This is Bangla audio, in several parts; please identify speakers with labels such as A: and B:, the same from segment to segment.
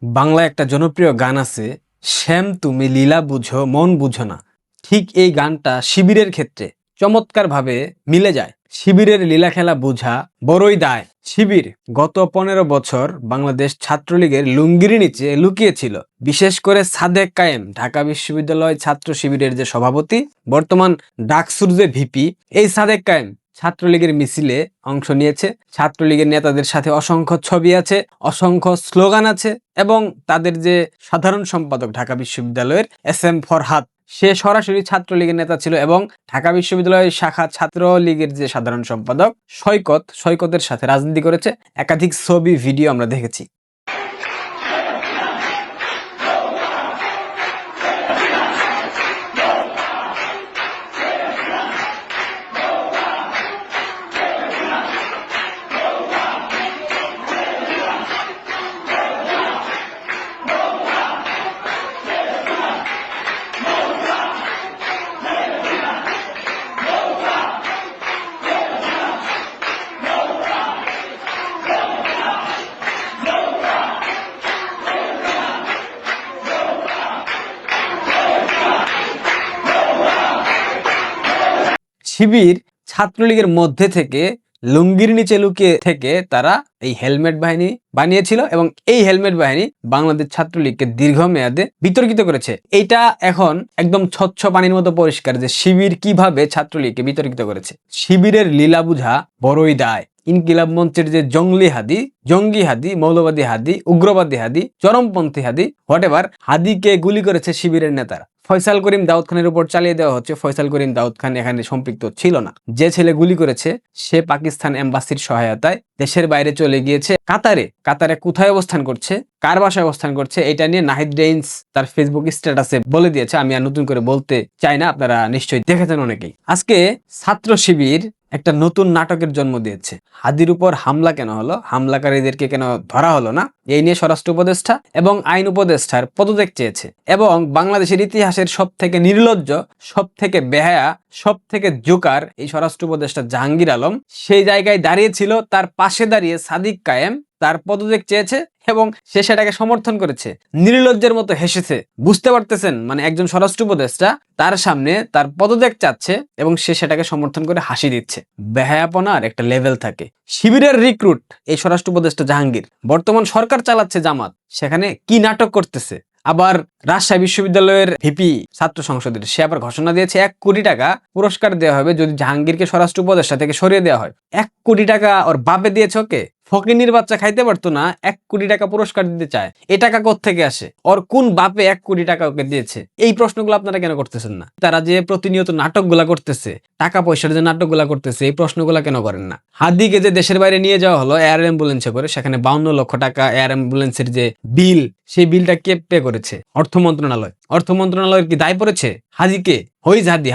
A: বাংলায় একটা জনপ্রিয় গান আছে, শ্যাম তুমি লীলা বুঝো মন বুঝো না। ঠিক এই গানটা শিবিরের ক্ষেত্রে চমৎকারভাবে মিলে যায়। শিবিরের লীলা খেলা বুঝা বড়ই দায়। শিবির গত 15 বছর বাংলাদেশ ছাত্রলীগের লুঙ্গির নিচে লুকিয়েছিল। বিশেষ করে সাদেক কায়েম, ঢাকা বিশ্ববিদ্যালয় ছাত্র শিবিরের যে সভাপতি, বর্তমান ডাকসুর যে ভিপি, এই সাদেক কায়েম ছাত্রলীগের মিছিলে অংশ নিয়েছে। ছাত্রলীগের নেতাদের সাথে অসংখ্য ছবি আছে, অসংখ্য স্লোগান আছে, এবং তাদের যে সাধারণ সম্পাদক ঢাকা বিশ্ববিদ্যালয়ের SM ফরহাদ, সে সরাসরি ছাত্রলীগের নেতা ছিল, এবং ঢাকা বিশ্ববিদ্যালয়ের শাখা ছাত্রলীগের যে সাধারণ সম্পাদক সৈকতের সাথে রাজনীতি করেছে। একাধিক ছবি ভিডিও আমরা দেখেছি। শিবির ছাত্রলীগের মধ্যে থেকে লুঙ্গির নিচে লুকিয়ে থেকে তারা এই হেলমেট বাহিনী বানিয়েছিল, এবং এই হেলমেট বাহিনী বাংলাদেশ ছাত্রলীগকে দীর্ঘমেয়াদে বিতর্কিত করেছে। এইটা এখন একদম স্বচ্ছ পানির মতো পরিষ্কার যে শিবির কিভাবে ছাত্রলীগকে বিতর্কিত করেছে। শিবিরের লীলা বুঝা বড়ই দায়। ইনকিলাব মঞ্চের যে জঙ্গি হাদি, মৌলবাদী হাদি, উগ্রবাদী হাদি, চরমপন্থী হাদি, হোয়াটএভার, হাদিকে গুলি করেছে শিবিরের নেতারা। ফয়সাল করিম দাউদ খানের উপর চালিয়ে দেওয়া হচ্ছে। ফয়সাল করিম দাউদ খান এখানে সম্পৃক্ত ছিল না। যে ছেলে গুলি করেছে সে পাকিস্তান এম্বাসির সহায়তায় দেশের বাইরে চলে গিয়েছে কাতারে কোথায় অবস্থান করছে, কার বাসায় অবস্থান করছে, এটা নিয়ে নাহিদ রেইন্স তার ফেসবুক স্ট্যাটাসে বলে দিয়েছে। আমি আর নতুন করে বলতে চাই না, আপনারা নিশ্চয়ই দেখেছেন অনেকেই। আজকে ছাত্র শিবির একটা নতুন নাটকের জন্ম দিয়েছে। হাদির উপর হামলা কেন হলো, হামলাকারীদেরকে কেন ধরা হলো না, এই নিয়ে স্বরাষ্ট্র উপদেষ্টা এবং আইন উপদেষ্টার পদত্যাগ চেয়েছে। এবং বাংলাদেশের ইতিহাসের সব থেকে নির্লজ্জ, সব থেকে বেহায়া, সব থেকে জোকার এই স্বরাষ্ট্র উপদেষ্টা জাহাঙ্গীর আলম সেই জায়গায় দাঁড়িয়েছিল, তার পাশে দাঁড়িয়ে সাদিক কায়েম তার পদত্যাগ চেয়েছে এবং সে সেটাকে সমর্থন করেছে। নির্লজ্জের মতো হেসেছে। বুঝতে পারতেছেন, মানে একজন স্বরাষ্ট্র উপদেষ্টা তার সামনে তার পদত্যাগ চাচ্ছে এবং সে সেটাকে সমর্থন করে হাসি দিচ্ছে। বেহায়াপনার একটা লেভেল থাকে। শিবিরের রিক্রুট এই স্বরাষ্ট্র উপদেষ্টা জাহাঙ্গীর, বর্তমান সরকার চালাচ্ছে জামাত, সেখানে কি নাটক করতেছে। আবার রাজশাহী বিশ্ববিদ্যালয়ের ভিপি ছাত্র সংসদের সে আবার ঘোষণা দিয়েছে 1 কোটি টাকা পুরস্কার দেওয়া হবে যদি জাহাঙ্গীরকে স্বরাষ্ট্র উপদেষ্টা থেকে সরিয়ে দেওয়া হয়। 1 কোটি টাকা ওর বাপে দিয়েছে ওকে। ফকিনির বাচ্চা খাইতে পারতো না, 1 কোটি টাকা পুরস্কার দিতে চায়। এ টাকা কোত্থেকে আসে? ওর কোন বাপে 1 কোটি টাকা ওকে দিয়েছে? এই প্রশ্নগুলো আপনারা কেন করতেছেন না? তারা যে প্রতিনিয়ত নাটকগুলা করতেছে, টাকা পয়সার যে নাটকগুলা করতেছে, এই প্রশ্নগুলা কেন করেন না? হাদিকে যে দেশের বাইরে নিয়ে যাওয়া হলো এয়ার অ্যাম্বুলেন্সে করে, সেখানে 52 লক্ষ টাকা এয়ার অ্যাম্বুলেন্সের যে বিল, সেই বিলটা কে পে করেছে? অর্থ মন্ত্রণালয়ের কি দায় পড়েছে হাদিকে?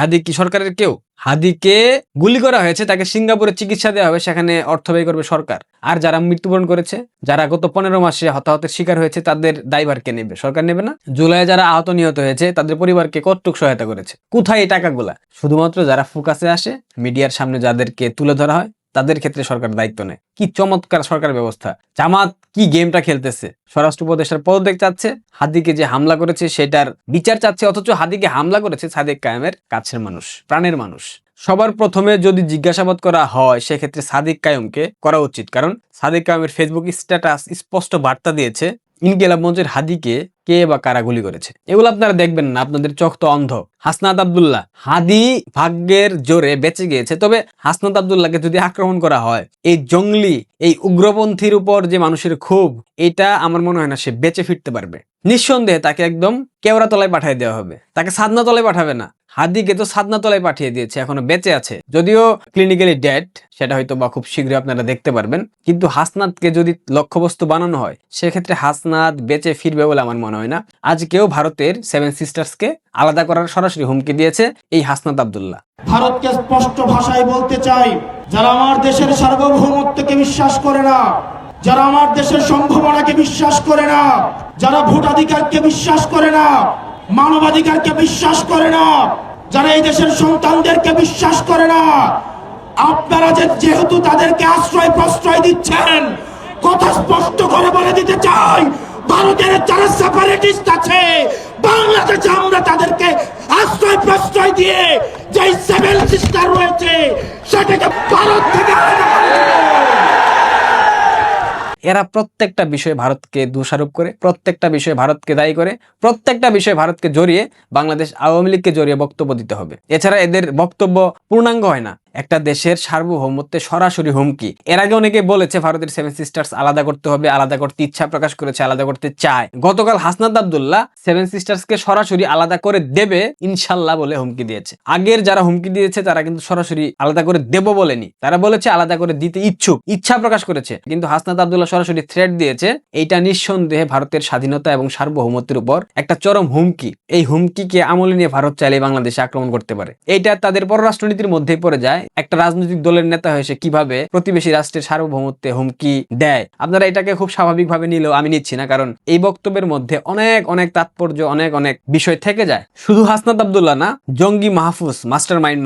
A: হাদি কি সরকারের কেউ? হাদিকে গুলি করা হয়েছে, তাকে সিঙ্গাপুরে চিকিৎসা দেওয়া হবে, সেখানে অর্থ ব্যয় করবে সরকার। আর যারা মৃত্যুবরণ করেছে, যারা গত 15 মাসে হতাহতের শিকার হয়েছে, তাদের দায়ভার কে নেবে? সরকার নেবে না? জুলাইয়ে যারা আহত নিহত হয়েছে তাদের পরিবারকে কতটুকু সহায়তা করেছে? কোথায় এই টাকাগুলা? শুধুমাত্র যারা ফোকাসে আসে, মিডিয়ার সামনে যাদেরকে তুলে ধরা হয়, তাদের ক্ষেত্রে সরকার দায়িত্ব নেয়। কি চমৎকার সরকার ব্যবস্থা! জামাত কি গেমটা খেলতেছে! স্বরাষ্ট্র উপদেষ্টার পদত্যাগ চাচ্ছে, হাদিকে যে হামলা করেছে সেটার বিচার চাচ্ছে, অথচ হাদিকে হামলা করেছে সাদেক কায়েমের কাছের মানুষ, প্রাণের মানুষ। সবার প্রথমে যদি জিজ্ঞাসাবাদ করা হয়, সেক্ষেত্রে সাদিক কায়েমকে করা উচিত, কারণ সাদিক কায়েমের ফেসবুক স্ট্যাটাস স্পষ্ট বার্তা দিয়েছে ইনকিলাব মঞ্চের হাদিকে কে বা কারা গুলি করেছে। এগুলো আপনারা দেখবেন না, আপনাদের চোখ তো অন্ধ। হাসনাত আব্দুল্লাহ, হাদি ভাগ্যের জোরে বেঁচে গিয়েছে, তবে হাসনাত আব্দুল্লাহকে যদি আক্রমণ করা হয়, এই জঙ্গলি, এই উগ্রপন্থীর উপর যে মানুষের ক্ষোভ, এটা আমার মনে হয় না সে বেঁচে ফিরতে পারবে। নিঃসন্দেহে তাকে একদম কেওড়া তলায় পাঠিয়ে দেওয়া হবে, তাকে সাদনা তলায় পাঠাবে না। হাদিকে তো সাদনা তলায় পাঠিয়ে দিয়েছে, এখনো বেঁচে আছে, যদিও ক্লিনিক্যালি ডেড, সেটা হয়তো বা খুব শীঘ্রই আপনারা দেখতে পারবেন। কিন্তু হাসনাতকে যদি লক্ষ্যবস্তু বানানো হয়, সেক্ষেত্রে হাসনাত বেঁচে ফিরবে বলে আমার মনে হয় না। আজকেও ভারতের 7 সিস্টার্সকে আলাদা করার সরাসরি হুমকি দিয়েছে এই হাসনাত আব্দুল্লাহ।
B: ভারতকে স্পষ্ট ভাষায় বলতে চাই, যারা আমার দেশের সার্বভৌমত্বকে বিশ্বাস করে না, যারা আমার দেশের সম্ভাবনাকে বিশ্বাস করে না, যারা ভোটাধিকারকে বিশ্বাস করে না, মানবাধিকারকে বিশ্বাস করে না, যারা এই দেশের সন্তানদেরকে বিশ্বাস করে না, আপনারা যেহেতু তাদেরকে আশ্রয় প্রশ্রয় দিচ্ছেন, কথা স্পষ্ট করে বলে দিতে চাই, ভারতের সেপারেটিস্ট আছে বাংলাদেশে, আমরা তাদেরকে আশ্রয় প্রশ্রয় দিয়ে যে সেভেন সিস্টার রয়েছে সেটাকে ভারত থেকে আলাদা করে দেব।
A: এরা প্রত্যেকটা বিষয়ে ভারতকে দোষারোপ করে, প্রত্যেকটা বিষয়ে ভারতকে দায়ী করে, প্রত্যেকটা বিষয়ে ভারতকে জড়িয়ে বাংলাদেশ আওয়ামী লীগকে জড়িয়ে বক্তব্য দিতে হবে। এছাড়া এদের বক্তব্য পূর্ণাঙ্গ হয় না। একটা দেশের সার্বভৌমত্বে সরাসরি হুমকি। এর আগে অনেকে বলেছে ভারতের সেভেন সিস্টার্স আলাদা করতে হবে, আলাদা করতে ইচ্ছা প্রকাশ করেছে, আলাদা করতে চায়। গতকাল হাসনাত আব্দুল্লাহ সেভেন সিস্টার্সকে সরাসরি আলাদা করে দেবে ইনশাল্লাহ বলে হুমকি দিয়েছে। আগের যারা হুমকি দিয়েছে তারা কিন্তু সরাসরি আলাদা করে দেব বলেনি, তারা বলেছে আলাদা করে দিতে ইচ্ছুক, ইচ্ছা প্রকাশ করেছে। কিন্তু হাসনাত আব্দুল্লাহ সরাসরি থ্রেট দিয়েছে। এইটা নিঃসন্দেহে ভারতের স্বাধীনতা এবং সার্বভৌমত্বের উপর একটা চরম হুমকি। এই হুমকিকে আমলে নিয়ে ভারত চাইলে বাংলাদেশে আক্রমণ করতে পারে। এইটা তাদের পররাষ্ট্রনীতির মধ্যেই পড়ে যায়। একটা রাজনৈতিক দলের নেতা হয়েছে কিভাবে প্রতিবেশী রাষ্ট্রের সার্বভৌমত্বে হুমকি দেয়। আপনারা এটাকে খুব স্বাভাবিকভাবে নিলেও আমি নিচ্ছি না, কারণ এই বক্তব্যের মধ্যে অনেক অনেক তাৎপর্য, অনেক অনেক বিষয় থেকে যায়। শুধু হাসনাত আব্দুল্লাহ না, জঙ্গি মাহফুজ, মাস্টার মাইন্ড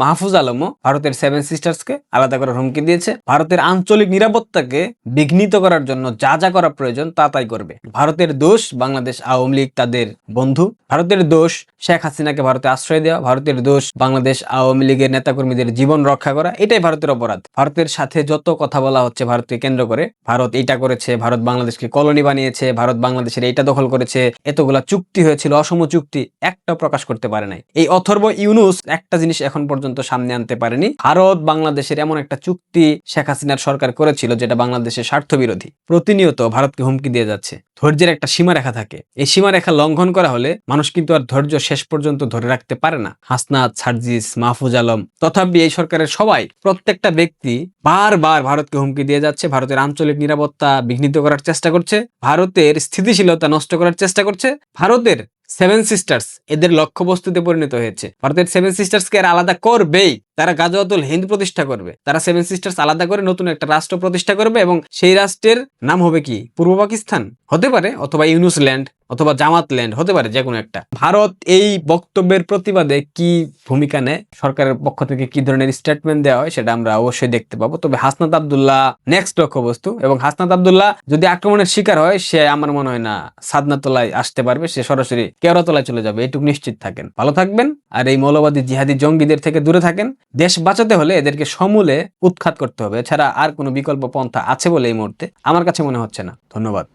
A: মাহফুজ আলমও ভারতের সেভেন সিস্টার্সকে আলাদা করার হুমকি দিয়েছে। ভারতের আঞ্চলিক নিরাপত্তাকে বিঘ্নিত করার জন্য যা যা করা প্রয়োজন তা তাই করবে। ভারতের দোষ বাংলাদেশ আওয়ামী লীগ তাদের বন্ধু, ভারতের দোষ শেখ হাসিনাকে ভারতে আশ্রয় দেওয়া, ভারতের দোষ বাংলাদেশ আওয়ামী লীগের নেতাকর্মীদের জীবন রক্ষা করা, এটাই ভারতের অপরাধ। ভারতের সাথে যত কথা বলা হচ্ছে ভারতকে কেন্দ্র করে, ভারত এইটা করেছে, ভারত বাংলাদেশকে কলোনি বানিয়েছে, ভারত বাংলাদেশের এইটা দখল করেছে, এতগুলা চুক্তি হয়েছিল, অসম চুক্তি, একটাও প্রকাশ করতে পারে নাই। এই অথর্ব ইউনুস একটা জিনিস এখন পর্যন্ত সামনে আনতে পারেনি, ভারত বাংলাদেশের এমন একটা চুক্তি শেখ হাসিনার সরকার করেছিল যেটা বাংলাদেশের স্বার্থ বিরোধী। প্রতিনিয়ত ভারতকে হুমকি দিয়ে যাচ্ছে। ধৈর্যের একটা সীমারেখা থাকে, এই সীমারেখা লঙ্ঘন করা হলে মানুষ কিন্তু আর ধৈর্য শেষ পর্যন্ত ধরে রাখতে পারে না। হাসনাত, সার্জিস, মাহফুজ আলম, তথাপি এই সরকারের সবাই, প্রত্যেকটা ব্যক্তি বারবার ভারতকে হুমকি দিয়ে যাচ্ছে, ভারতের আঞ্চলিক নিরাপত্তা বিঘ্নিত করার চেষ্টা করছে, ভারতের স্থিতিশীলতা নষ্ট করার চেষ্টা করছে। ভারতের সেভেন সিস্টার্স এদের লক্ষ্যবস্তুতে পরিণত হয়েছে। ভারতের সেভেন সিস্টার্সকে এরা আলাদা করবেই। তারা গাজওয়াতুল হিন্দ প্রতিষ্ঠা করবে, তারা সেভেন সিস্টার্স আলাদা করে নতুন একটা রাষ্ট্র প্রতিষ্ঠা করবে এবং সেই রাষ্ট্রের নাম হবে কি? পূর্ব পাকিস্তান হতে পারে, অথবা ইউনুসল্যান্ড, অথবা জামাতল্যান্ড হতে পারে, যে কোনো একটা। ভারত এই বক্তব্যের প্রতিবাদে কি ভূমিকা নেয়, সরকারের পক্ষ থেকে কি ধরনের স্টেটমেন্ট দেওয়া হয়, সেটা আমরা অবশ্যই দেখতে পাবো। তবে হাসনাত আব্দুল্লাহ নেক্সট লক্ষ্যবস্তু, এবং হাসনাত আব্দুল্লাহ যদি আক্রমণের শিকার হয়, সে আমার মনে হয় না সাদনাতলায় আসতে পারবে, সে সরাসরি কেওড়াতলায় চলে যাবে, এটুকু নিশ্চিত থাকেন। ভালো থাকবেন, আর এই মৌলবাদী জিহাদি জঙ্গিদের থেকে দূরে থাকেন। দেশ বাঁচাতে হলে এদেরকে সমূলে উৎখাত করতে হবে, এছাড়া আর কোনো বিকল্প পন্থা আছে বলে এই মুহূর্তে আমার কাছে মনে হচ্ছে না। ধন্যবাদ।